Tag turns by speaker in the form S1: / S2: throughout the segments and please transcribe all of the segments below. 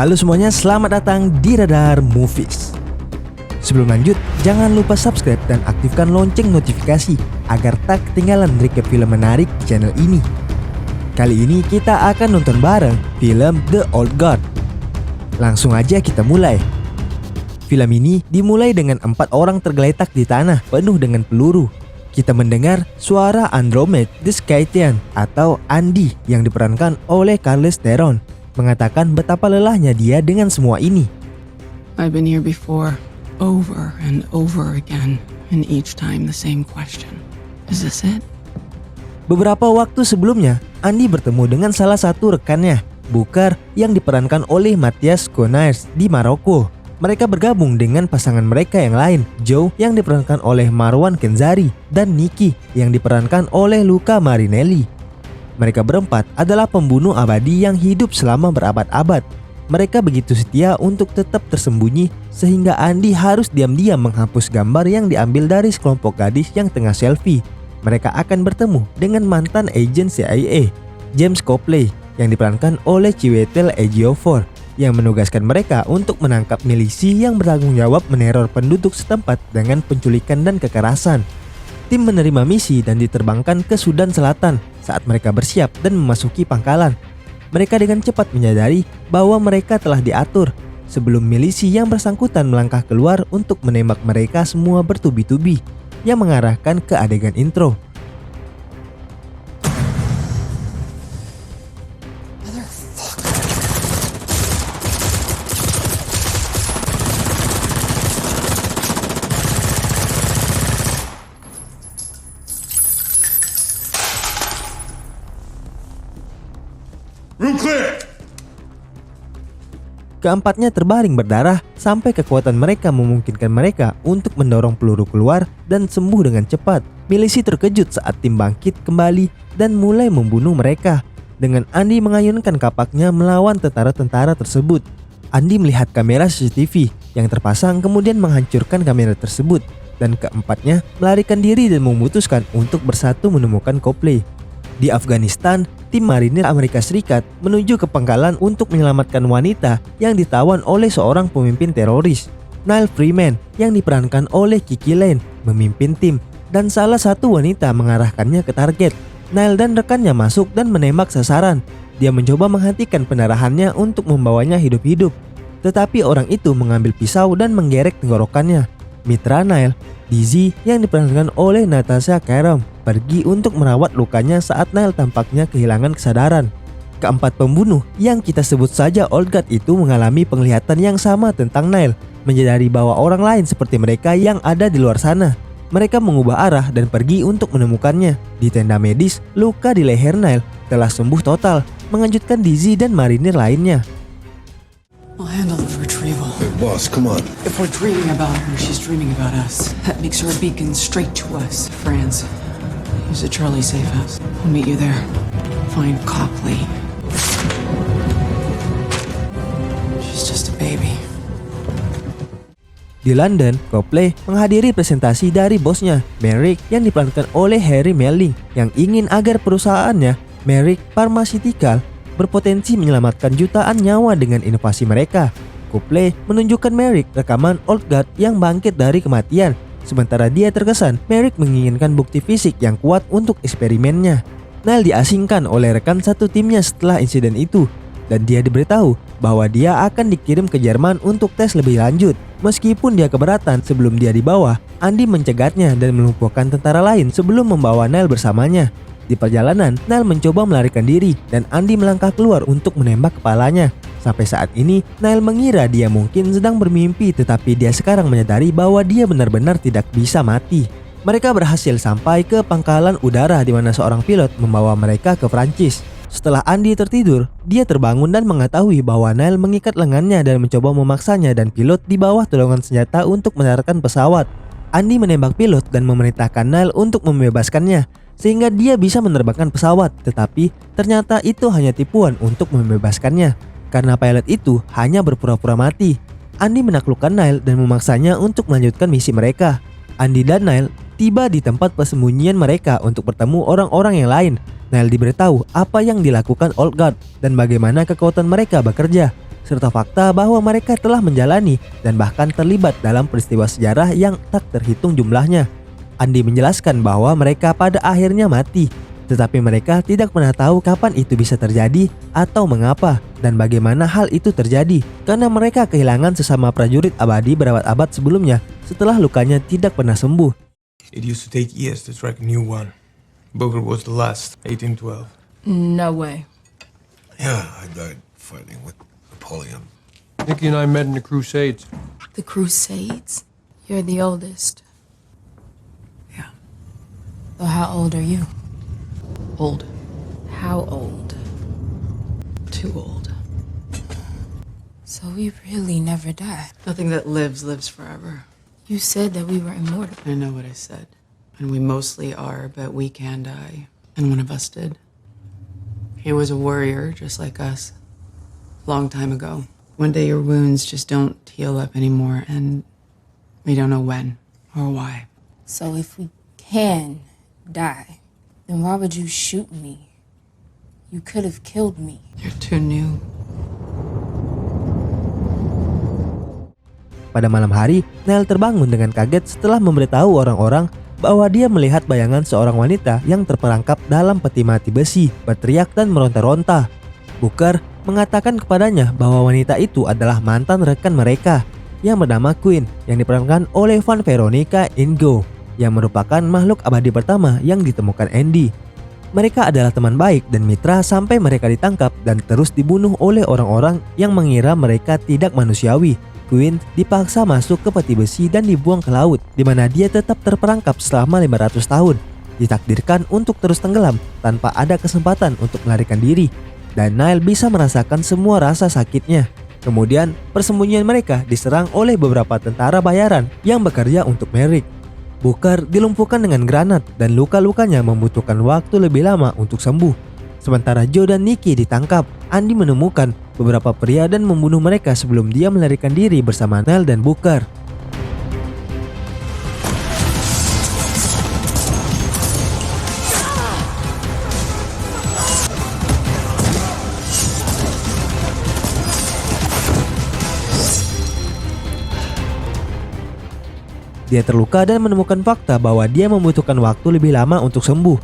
S1: Halo semuanya, selamat datang di Radar Movies. Sebelum lanjut, jangan lupa subscribe dan aktifkan lonceng notifikasi agar tak ketinggalan recap film menarik di channel ini. Kali ini kita akan nonton bareng film The Old Guard. Langsung aja kita mulai. Film ini dimulai dengan 4 orang tergeletak di tanah penuh dengan peluru. Kita mendengar suara Andromed the Scythian atau Andy yang diperankan oleh Charlize Theron mengatakan betapa lelahnya dia dengan semua ini.
S2: I've been here before, over and over again, and each time the same question. Is this it?
S1: Beberapa waktu sebelumnya, Andy bertemu dengan salah satu rekannya, Booker, yang diperankan oleh Matthias Schoenaerts di Maroko. Mereka bergabung dengan pasangan mereka yang lain, Joe yang diperankan oleh Marwan Kenzari dan Nicky yang diperankan oleh Luca Marinelli. Mereka berempat adalah pembunuh abadi yang hidup selama berabad-abad. Mereka begitu setia untuk tetap tersembunyi sehingga Andy harus diam-diam menghapus gambar yang diambil dari sekelompok gadis yang tengah selfie. Mereka akan bertemu dengan mantan agen CIA, James Copley, yang diperankan oleh Chiwetel Ejiofor, yang menugaskan mereka untuk menangkap milisi yang bertanggung jawab meneror penduduk setempat dengan penculikan dan kekerasan. Tim menerima misi dan diterbangkan ke Sudan Selatan saat mereka bersiap dan memasuki pangkalan. Mereka dengan cepat menyadari bahwa mereka telah diatur sebelum milisi yang bersangkutan melangkah keluar untuk menembak mereka semua bertubi-tubi, yang mengarahkan ke adegan intro.
S3: Room clear!
S1: Keempatnya terbaring berdarah sampai kekuatan mereka memungkinkan mereka untuk mendorong peluru keluar dan sembuh dengan cepat. Milisi terkejut saat tim bangkit kembali dan mulai membunuh mereka, dengan Andy mengayunkan kapaknya melawan tentara-tentara tersebut. Andy melihat kamera CCTV yang terpasang kemudian menghancurkan kamera tersebut, dan keempatnya melarikan diri dan memutuskan untuk bersatu menemukan Copley. Di Afghanistan, tim marinir Amerika Serikat menuju ke pangkalan untuk menyelamatkan wanita yang ditawan oleh seorang pemimpin teroris. Nile Freeman yang diperankan oleh Kiki Lane memimpin tim, dan salah satu wanita mengarahkannya ke target. Nile dan rekannya masuk dan menembak sasaran. Dia mencoba menghentikan pendarahannya untuk membawanya hidup-hidup, tetapi orang itu mengambil pisau dan menggerek tenggorokannya. Mitra Nile, Dizzy yang diperankan oleh Natasha Carom, pergi untuk merawat lukanya saat Nile tampaknya kehilangan kesadaran. Keempat pembunuh yang kita sebut saja Old Guard itu mengalami penglihatan yang sama tentang Nile, menyadari bahwa orang lain seperti mereka yang ada di luar sana. Mereka mengubah arah dan pergi untuk menemukannya. Di tenda medis, luka di leher Nile telah sembuh total, mengejutkan Dizzy dan marinir lainnya.
S2: I'll handle the retrieval.
S3: Hey, boss, come on.
S2: If we're dreaming about her, she's dreaming about us. That makes her a beacon straight to us. France, use the Charlie safe house. I'll meet you there. Find Copley. She's just a baby.
S1: Di London, Copley menghadiri presentasi dari bosnya, Merrick, yang diperankan oleh Harry Melling, yang ingin agar perusahaannya, Merrick Pharmaceutical, berpotensi menyelamatkan jutaan nyawa dengan inovasi mereka. Copley menunjukkan Merrick rekaman Old Guard yang bangkit dari kematian. Sementara dia terkesan, Merrick menginginkan bukti fisik yang kuat untuk eksperimennya. Nile diasingkan oleh rekan satu timnya setelah insiden itu, dan dia diberitahu bahwa dia akan dikirim ke Jerman untuk tes lebih lanjut. Meskipun dia keberatan sebelum dia dibawa, Andy mencegatnya dan melumpuhkan tentara lain sebelum membawa Nile bersamanya. Di perjalanan, Nile mencoba melarikan diri dan Andy melangkah keluar untuk menembak kepalanya. Sampai saat ini, Nile mengira dia mungkin sedang bermimpi, tetapi dia sekarang menyadari bahwa dia benar-benar tidak bisa mati. Mereka berhasil sampai ke pangkalan udara di mana seorang pilot membawa mereka ke Prancis. Setelah Andy tertidur, dia terbangun dan mengetahui bahwa Nile mengikat lengannya dan mencoba memaksanya, dan pilot di bawah tolongan senjata untuk mendaratkan pesawat. Andy menembak pilot dan memerintahkan Nile untuk membebaskannya, sehingga dia bisa menerbangkan pesawat, tetapi ternyata itu hanya tipuan untuk membebaskannya, karena pilot itu hanya berpura-pura mati. Andy menaklukkan Nile dan memaksanya untuk melanjutkan misi mereka. Andy dan Nile tiba di tempat persembunyian mereka untuk bertemu orang-orang yang lain. Nile diberitahu apa yang dilakukan Old Guard dan bagaimana kekuatan mereka bekerja. serta fakta bahwa mereka telah menjalani dan bahkan terlibat dalam peristiwa sejarah yang tak terhitung jumlahnya. Andy menjelaskan bahwa mereka pada akhirnya mati, tetapi mereka tidak pernah tahu kapan itu bisa terjadi atau mengapa dan bagaimana hal itu terjadi, karena mereka kehilangan sesama prajurit abadi berabad-abad sebelumnya setelah lukanya tidak pernah sembuh.
S4: It used to take years to track a new one. Booker was the last, 1812.
S2: No way.
S3: Yeah, I died fighting with Napoleon.
S4: Nicky and I met in the Crusades.
S2: The Crusades? You're the oldest. Yeah.
S5: So how old are you?
S2: Old.
S5: How old?
S2: Too old.
S5: So we really never die.
S2: Nothing that lives forever.
S5: You said that we were immortal.
S2: I know what I said. And we mostly are, but we can die. And one of us did. He was a warrior, just like us. Long time ago. One day your wounds just don't heal up anymore, and we don't know when or why.
S5: So if we can die, then why would you shoot me? You could have killed me.
S2: You're too new.
S1: Pada malam hari, Nell terbangun dengan kaget setelah memberitahu orang-orang bahwa dia melihat bayangan seorang wanita yang terperangkap dalam peti mati besi, berteriak dan meronta-ronta. Booker mengatakan kepadanya bahwa wanita itu adalah mantan rekan mereka yang bernama Queen, yang diperankan oleh Van Veronica Ingo, yang merupakan makhluk abadi pertama yang ditemukan Andy. Mereka adalah teman baik dan mitra sampai mereka ditangkap dan terus dibunuh oleh orang-orang yang mengira mereka tidak manusiawi. Queen dipaksa masuk ke peti besi dan dibuang ke laut, di mana dia tetap terperangkap selama 500 tahun. Ditakdirkan untuk terus tenggelam tanpa ada kesempatan untuk melarikan diri, dan Nile bisa merasakan semua rasa sakitnya. Kemudian, persembunyian mereka diserang oleh beberapa tentara bayaran yang bekerja untuk Merrick. Booker dilumpuhkan dengan granat dan luka-lukanya membutuhkan waktu lebih lama untuk sembuh. Sementara Joe dan Nicky ditangkap, Andy menemukan beberapa pria dan membunuh mereka sebelum dia melarikan diri bersama Nell dan Booker. Dia terluka dan menemukan fakta bahwa dia membutuhkan waktu lebih lama untuk sembuh.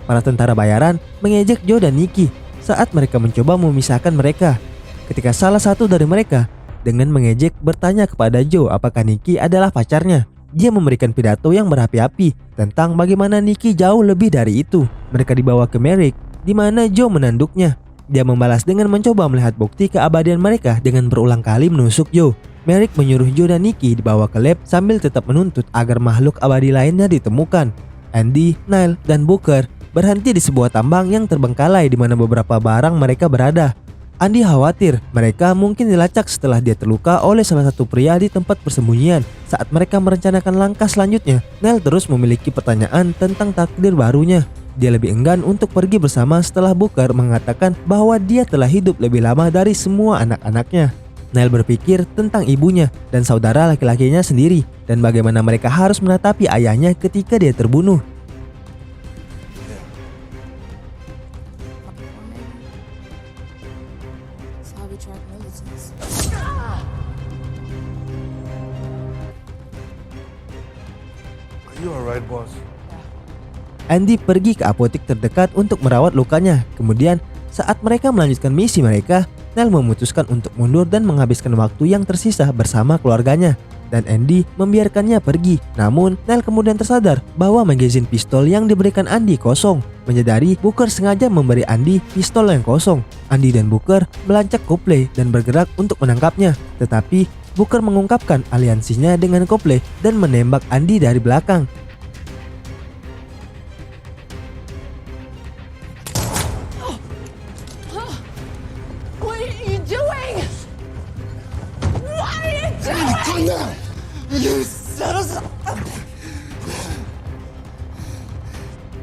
S1: Para tentara bayaran mengejek Joe dan Nicky saat mereka mencoba memisahkan mereka. Ketika salah satu dari mereka dengan mengejek bertanya kepada Joe apakah Nicky adalah pacarnya, dia memberikan pidato yang berapi-api tentang bagaimana Nicky jauh lebih dari itu. Mereka dibawa ke Merrick, di mana Joe menanduknya. Dia membalas dengan mencoba melihat bukti keabadian mereka dengan berulang kali menusuk Joe. Merrick menyuruh Joe dan Nicky dibawa ke lab sambil tetap menuntut agar makhluk abadi lainnya ditemukan. Andy, Nile, dan Booker berhenti di sebuah tambang yang terbengkalai di mana beberapa barang mereka berada. Andy khawatir mereka mungkin dilacak setelah dia terluka oleh salah satu pria di tempat persembunyian. Saat mereka merencanakan langkah selanjutnya, Nile terus memiliki pertanyaan tentang takdir barunya. Dia lebih enggan untuk pergi bersama setelah Booker mengatakan bahwa dia telah hidup lebih lama dari semua anak-anaknya. Nile berpikir tentang ibunya dan saudara laki-lakinya sendiri dan bagaimana mereka harus menatapi ayahnya ketika dia terbunuh.
S3: Are you alright, boss?
S1: Andy pergi ke apotek terdekat untuk merawat lukanya. Kemudian, saat mereka melanjutkan misi mereka, Nell memutuskan untuk mundur dan menghabiskan waktu yang tersisa bersama keluarganya. Dan Andy membiarkannya pergi. Namun, Nell kemudian tersadar bahwa magazin pistol yang diberikan Andy kosong. Menyadari, Booker sengaja memberi Andy pistol yang kosong. Andy dan Booker melacak Copley dan bergerak untuk menangkapnya. Tetapi, Booker mengungkapkan aliansinya dengan Copley dan menembak Andy dari belakang.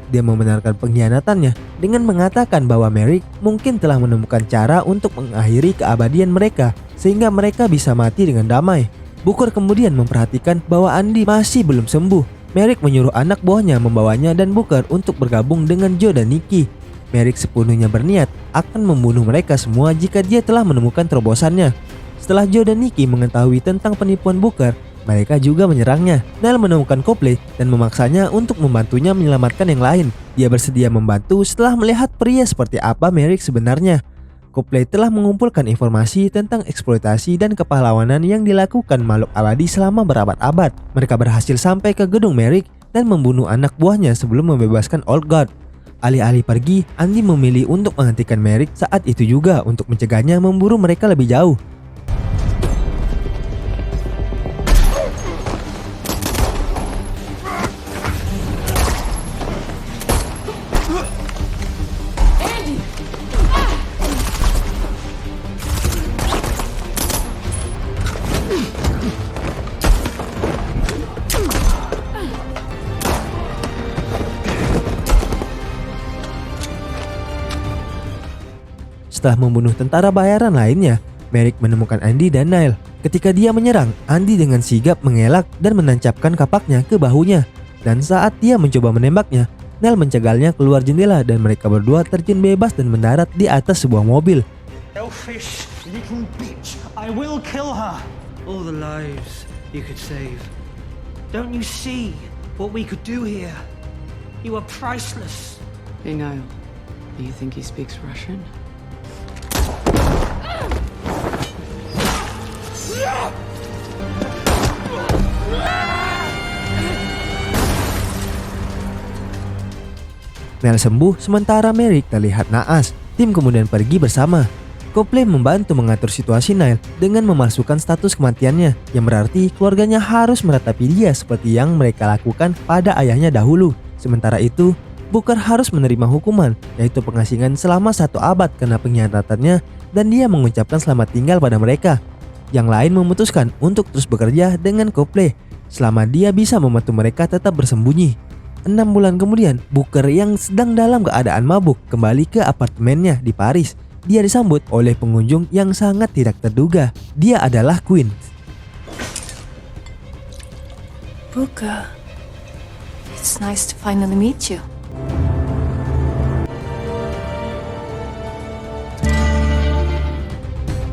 S1: Dia membenarkan pengkhianatannya dengan mengatakan bahwa Merrick mungkin telah menemukan cara untuk mengakhiri keabadian mereka sehingga mereka bisa mati dengan damai. Booker kemudian memperhatikan bahwa Andy masih belum sembuh. Merrick menyuruh anak buahnya membawanya dan Booker untuk bergabung dengan Joe dan Nicky. Merrick sepenuhnya berniat akan membunuh mereka semua jika dia telah menemukan terobosannya. Setelah Joe dan Nikki mengetahui tentang penipuan Booker, mereka juga menyerangnya. Nile menemukan Copley dan memaksanya untuk membantunya menyelamatkan yang lain. Dia bersedia membantu setelah melihat pria seperti apa Merrick sebenarnya. Copley telah mengumpulkan informasi tentang eksploitasi dan kepahlawanan yang dilakukan makhluk abadi selama berabad-abad. Mereka berhasil sampai ke gedung Merrick dan membunuh anak buahnya sebelum membebaskan Old Guard. Alih-alih pergi, Andy memilih untuk menghentikan Merrick saat itu juga untuk mencegahnya memburu mereka lebih jauh. Setelah membunuh tentara bayaran lainnya, Merrick menemukan Andy dan Nile. Ketika dia menyerang, Andy dengan sigap mengelak dan menancapkan kapaknya ke bahunya. Dan saat dia mencoba menembaknya, Nile mencegalnya keluar jendela dan mereka berdua terjun bebas dan mendarat di atas sebuah mobil.
S6: Selfish little bitch. I will kill her. All the lives you could save. Don't you see what we could do here? You are priceless.
S2: Hey, Niall. Do you think he speaks Russian?
S1: Nile sembuh sementara Merrick terlihat naas. Tim kemudian pergi bersama. Copley membantu mengatur situasi Nile dengan memasukkan status kematiannya, yang berarti keluarganya harus meratapi dia seperti yang mereka lakukan pada ayahnya dahulu. Sementara itu, Booker harus menerima hukuman, yaitu pengasingan selama 1 abad karena pengkhianatannya, dan dia mengucapkan selamat tinggal pada mereka. Yang lain memutuskan untuk terus bekerja dengan Copley selama dia bisa membantu mereka tetap bersembunyi. 6 bulan kemudian, Booker yang sedang dalam keadaan mabuk kembali ke apartemennya di Paris. Dia disambut oleh pengunjung yang sangat tidak terduga. Dia adalah Queen.
S7: Booker, it's nice to finally meet you.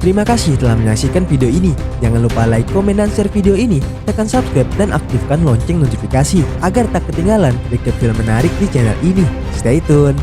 S1: Terima kasih telah menyaksikan video ini. Jangan lupa like, komen, dan share video ini. Tekan subscribe dan aktifkan lonceng notifikasi agar tak ketinggalan recap film menarik di channel ini. Stay tune.